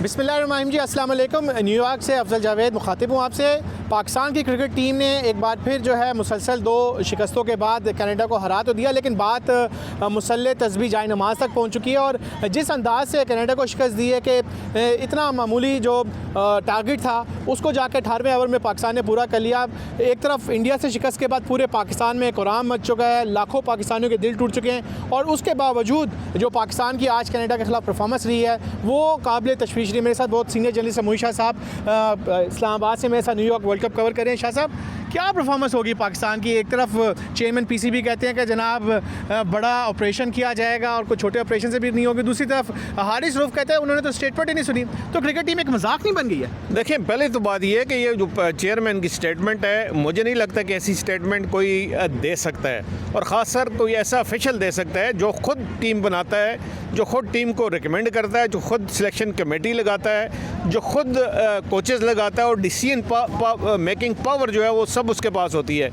बिस्मिल्लाहिर्रहमानिर्रहीम जी, अस्सलाम वालेकुम। न्यूयॉर्क से अफजल जावेद मुखातिब हूँ आपसे। पाकिस्तान की क्रिकेट टीम ने एक बार फिर जो है मुसलसल 2 शिकस्तों के बाद कनाडा को हरा तो दिया, लेकिन बात मुसल्ले तस्बी जाए नमाज तक पहुँच चुकी है। और जिस अंदाज से कनाडा को शिकस्त दी है कि इतना मामूली जो टारगेट था उसको जाके 18वें ओवर में पाकिस्तान ने पूरा कर लिया। एक तरफ इंडिया से शिकस्त के बाद पूरे पाकिस्तान में कोराम मच चुका है, लाखों पाकिस्तानियों के दिल टूट चुके हैं। और उसके बावजूद जो पाकिस्तान की आज कनाडा के खिलाफ परफॉर्मेंस रही है वो काबिल तशवीश रही। मेरे साथ बहुत सीनियर जर्नलिस्ट मोहित शाह साहब इस्लामाबाद से मेरे साथ न्यूयॉर्क वर्ल्ड कप कवर कर रहे हैं। शाह साहब, क्या परफॉर्मेंस होगी पाकिस्तान की? एक तरफ चेयरमैन पीसीबी कहते हैं कि जनाब बड़ा ऑपरेशन किया जाएगा और कुछ छोटे ऑपरेशन से भी नहीं होगी, दूसरी तरफ हारिस रऊफ कहते हैं उन्होंने तो स्टेटमेंट ही नहीं सुनी। तो क्रिकेट टीम एक मजाक नहीं बन गई है? देखिए, पहले तो बात यह है कि ये जो चेयरमैन की स्टेटमेंट है, मुझे नहीं लगता कि ऐसी स्टेटमेंट कोई दे सकता है, और ख़ासकर कोई ऐसा ऑफिशियल दे सकता है जो ख़ुद टीम बनाता है, जो ख़ुद टीम को रिकमेंड करता है, जो ख़ुद सिलेक्शन कमेटी लगाता है, जो ख़ुद कोचेस लगाता है, और डिसीजन मेकिंग पावर जो है वो सब उसके पास होती है।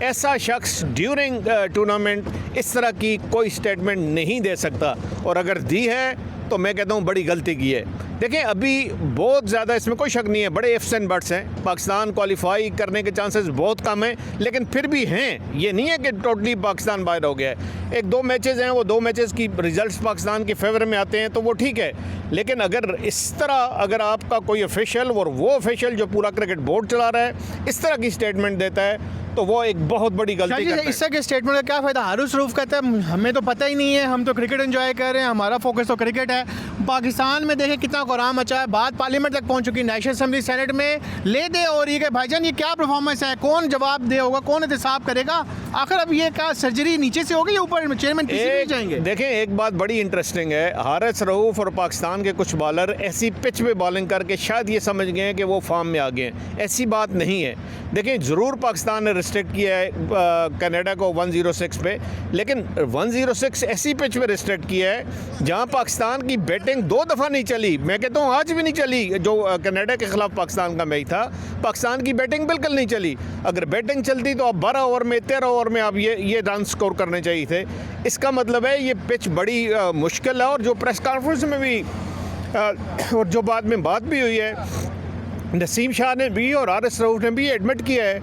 ऐसा शख्स ड्यूरिंग टूर्नामेंट इस तरह की कोई स्टेटमेंट नहीं दे सकता, और अगर दी है तो मैं कहता हूँ बड़ी गलती की है। देखें, अभी बहुत ज़्यादा इसमें कोई शक नहीं है, बड़े इफ्स एंड बट्स हैं। पाकिस्तान क्वालिफाई करने के चांसेस बहुत कम हैं, लेकिन फिर भी हैं। ये नहीं है कि टोटली पाकिस्तान बाहर हो गया है। 1-2 मैचेस हैं, वो 2 मैचेस की रिजल्ट्स पाकिस्तान के फेवर में आते हैं तो वो ठीक है, लेकिन अगर इस तरह अगर आपका कोई ऑफिशियल, और वो ऑफिशियल जो पूरा क्रिकेट बोर्ड चला रहा है, इस तरह की स्टेटमेंट देता है तो वो एक बहुत बड़ी गलती करता है। इससे के स्टेटमेंट का क्या फ़ायदा? हारिस रऊफ कहता है हमें तो पता ही नहीं है, हम तो क्रिकेट एंजॉय कर रहे हैं, हमारा फोकस तो क्रिकेट है। पाकिस्तान में देखें कितना कोराम मचा है, बात पार्लियामेंट तक पहुंच चुकी, नेशनल असेंबली सेनेट में ले दे और ये कि भाईजान ये क्या परफॉर्मेंस है, कौन जवाब दे होगा, कौन एहतसाब करेगा? आखिर अब ये क्या सर्जरी नीचे से होगी या ऊपर चेयरमैन पीसीबी जाएंगे? देखें, एक बात बड़ी इंटरेस्टिंग है, हारिस रऊफ और पाकिस्तान के कुछ बॉलर ऐसी पिच पे बॉलिंग करके शायद ये समझ गए हैं कि वो फॉर्म में आ गए हैं। ऐसी बात नहीं है। देखें, ज़रूर पाकिस्तान ने रिस्ट्रिक्ट किया है कनाडा को 106 पे, लेकिन 106 ऐसी पिच पे रिस्ट्रिक्ट किया है जहां पाकिस्तान की बैटिंग 2 दफ़ा नहीं चली। मैं कहता हूं आज भी नहीं चली। जो कनाडा के ख़िलाफ़ पाकिस्तान का मैच था, पाकिस्तान की बैटिंग बिल्कुल नहीं चली। अगर बैटिंग चलती तो आप 12 ओवर में 13 ओवर में आप ये रन स्कोर करने चाहिए थे। इसका मतलब है ये पिच बड़ी मुश्किल है। और जो प्रेस कॉन्फ्रेंस में भी और जो बाद में बात भी हुई है, नसीम शाह ने भी और हारिस रऊफ ने भी एडमिट किया है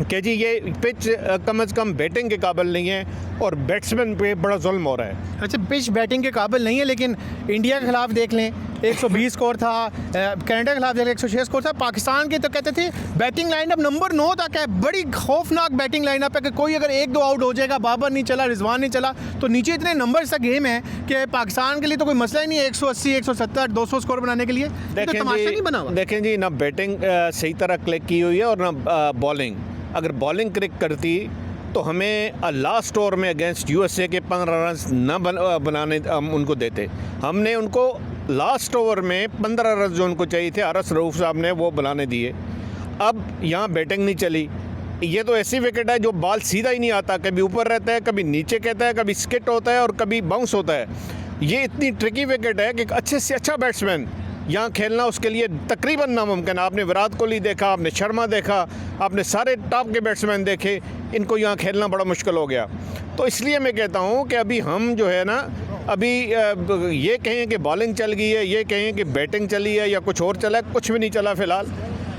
कि जी ये पिच कम से कम बैटिंग के काबिल नहीं है और बैट्समैन पे बड़ा जुल्म हो रहा है। अच्छा, पिच बैटिंग के काबिल नहीं है, लेकिन इंडिया के खिलाफ देख लें 120 स्कोर था, कनाडा के खिलाफ देख लें 106 स्कोर था। पाकिस्तान के तो कहते थे बैटिंग लाइनअप नंबर 9 तक है, बड़ी खौफनाक बैटिंग लाइनअप है कि कोई अगर 1-2 आउट हो जाएगा, बाबर नहीं चला, रिजवान नहीं चला, तो नीचे इतने नंबर का गेम है कि पाकिस्तान के लिए तो कोई मसला ही नहीं है 180, 170, 200 स्कोर बनाने के लिए। तो तमाशा नहीं बना हुआ। देखें जी, ना बैटिंग सही तरह क्लिक की हुई है और ना बॉलिंग। अगर बॉलिंग क्लिक करती तो हमें लास्ट ओवर में अगेंस्ट यूएसए के 15 रन न बनाने उनको देते। हमने उनको लास्ट ओवर में 15 रन जो उनको चाहिए थे, हारिस रऊफ साहब ने वो बनाने दिए। अब यहाँ बैटिंग नहीं चली। ये तो ऐसी विकेट है जो बॉल सीधा ही नहीं आता, कभी ऊपर रहता है, कभी नीचे कहता है, कभी स्किट होता है और कभी बाउंस होता है। ये इतनी ट्रिकी विकेट है कि अच्छे से अच्छा बैट्समैन यहाँ खेलना उसके लिए तकरीबन नामुमकिन। आपने विराट कोहली देखा, आपने शर्मा देखा, आपने सारे टॉप के बैट्समैन देखे, इनको यहाँ खेलना बड़ा मुश्किल हो गया। तो इसलिए मैं कहता हूँ कि अभी हम जो है ना, अभी ये कहें कि बॉलिंग चल गई है, ये कहें कि बैटिंग चली है या कुछ और चला है, कुछ भी नहीं चला फ़िलहाल।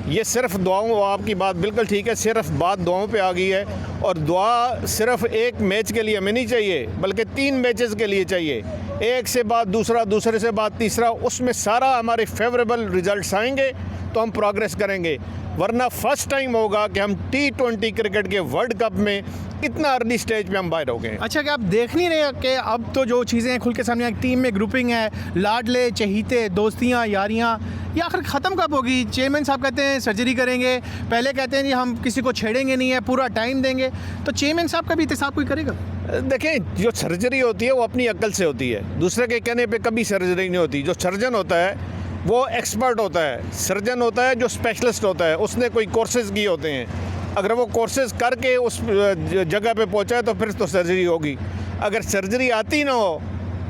ये सिर्फ दुआओं, आपकी बात बिल्कुल ठीक है, सिर्फ बात दुआओं पे आ गई है। और दुआ सिर्फ एक मैच के लिए हमें नहीं चाहिए, बल्कि 3 मैचेस के लिए चाहिए। एक से बाद दूसरा, दूसरे से बाद तीसरा, उसमें सारा हमारे फेवरेबल रिजल्ट्स आएंगे तो हम प्रोग्रेस करेंगे। वरना फर्स्ट टाइम होगा कि हम T20 क्रिकेट के वर्ल्ड कप में इतना अर्ली स्टेज पे हम बाहर हो गए। अच्छा, क्या आप देख नहीं रहे कि अब तो जो चीज़ें खुल के सामने, एक टीम में ग्रुपिंग है, लाडले चहीते, दोस्तियाँ, यारियाँ, ये आखिर ख़त्म कब होगी? चेयरमैन साहब कहते हैं सर्जरी करेंगे, पहले कहते हैं जी हम किसी को छेड़ेंगे नहीं है, पूरा टाइम देंगे, तो चेयरमैन साहब का भी एहतसाब कोई करेगा? देखें, जो सर्जरी होती है वो अपनी अक्ल से होती है, दूसरे के कहने पे कभी सर्जरी नहीं होती। जो सर्जन होता है वो एक्सपर्ट होता है, सर्जन होता है जो स्पेशलिस्ट होता है, उसने कोई कोर्सेज़ किए होते हैं। अगर वो कोर्सेज़ करके उस जगह पे पहुंचा है तो फिर तो सर्जरी होगी। अगर सर्जरी आती ना हो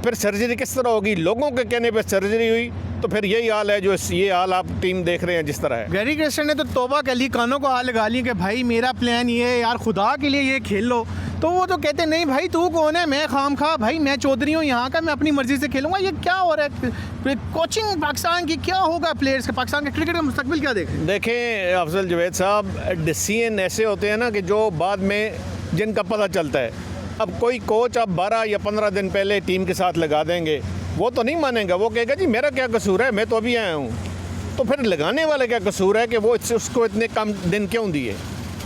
फिर सर्जरी किस तरह होगी? लोगों के कहने पे सर्जरी हुई तो फिर यही हाल है जो ये हाल आप टीम देख रहे हैं जिस तरह है। गैरी क्रिस्टन ने तो तौबा कर ली, कानों को हाथ लगा ली कि भाई मेरा प्लान ये है यार, खुदा के लिए ये खेल लो। तो वो तो कहते नहीं भाई तू कौन है, मैं खाम खा भाई, मैं चौधरी हूँ यहाँ का, मैं अपनी मर्ज़ी से खेलूँगा। ये क्या हो रहा है कोचिंग पाकिस्तान की, क्या होगा प्लेयर्स का, पाकिस्तान के क्रिकेट का मुस्तकबिल क्या देखें? देखें अफजल जावेद साहब, डिसीजन ऐसे होते हैं ना कि जो बाद में जिनका पता चलता है। अब कोई कोच आप 12 या 15 दिन पहले टीम के साथ लगा देंगे, वो तो नहीं मानेगा, वो कहेगा जी मेरा क्या कसूर है, मैं तो अभी आया हूँ। तो फिर लगाने वाले क्या कसूर है कि वो उसको इतने कम दिन क्यों दिए?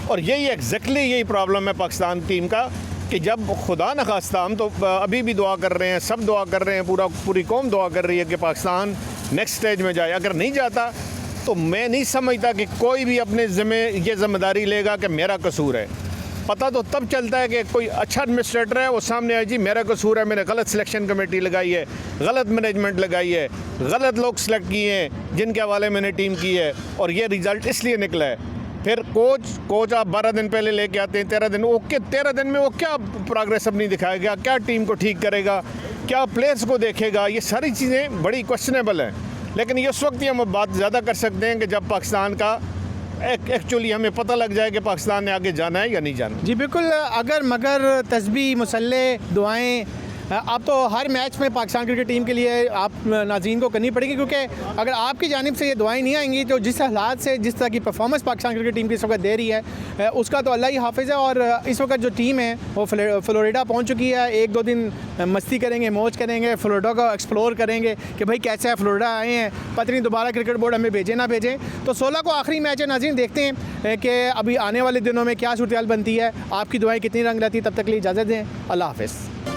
और यही एग्जैक्टली यही प्रॉब्लम है पाकिस्तान टीम का कि जब खुदा न खास्ता, हम तो अभी भी दुआ कर रहे हैं, सब दुआ कर रहे हैं, पूरी कौम दुआ कर रही है कि पाकिस्तान नेक्स्ट स्टेज में जाए। अगर नहीं जाता तो मैं नहीं समझता कि कोई भी अपने ये जिम्मेदारी लेगा कि मेरा कसूर है। पता तो तब चलता है कि कोई अच्छा एडमिनिस्ट्रेटर है, वो सामने आए जी मेरा कसूर है, मैंने गलत सिलेक्शन कमेटी लगाई है, गलत मैनेजमेंट लगाई है, गलत लोग सेलेक्ट किए हैं जिनके हवाले मैंने टीम की है और ये रिज़ल्ट इसलिए निकला है। फिर कोच आप 12 दिन पहले लेके आते हैं, 13 दिन, ओके 13 दिन में वो क्या प्रोग्रेस अपनी दिखाएगा, क्या टीम को ठीक करेगा, क्या प्लेयर्स को देखेगा? ये सारी चीज़ें बड़ी क्वेश्चनेबल हैं। लेकिन ये उस वक्त ही हम बात ज़्यादा कर सकते हैं कि जब पाकिस्तान का एक्चुअली हमें पता लग जाए कि पाकिस्तान ने आगे जाना है या नहीं जाना। जी बिल्कुल, अगर मगर तस्बीह मुसल्ले दुआएं अब तो हर मैच में पाकिस्तान क्रिकेट टीम के लिए आप नाज़रीन को करनी पड़ेगी, क्योंकि अगर आपकी जानिब से ये दुआएं नहीं आएंगी तो जिस हालात से जिस तरह की परफॉर्मेंस पाकिस्तान क्रिकेट टीम की इस वक्त दे रही है उसका तो अल्लाह ही हाफिज़ है। और इस वक्त जो टीम है वो फ्लोरिडा पहुंच चुकी है। 1-2 दिन मस्ती करेंगे, मौज करेंगे, फ्लोरिडा को एक्सप्लोर करेंगे कि भाई कैसा है, फ्लोरिडा आए हैं, पता नहीं दोबारा क्रिकेट बोर्ड हमें भेजे ना भेजें। तो 16 को आखिरी मैच है नाज़रीन, देखते हैं कि अभी आने वाले दिनों में क्या सूरत हाल बनती है। आपकी दुआएँ कितनी रंग लाती है। तब तक के लिए इजाज़त दें, अल्लाह हाफिज़।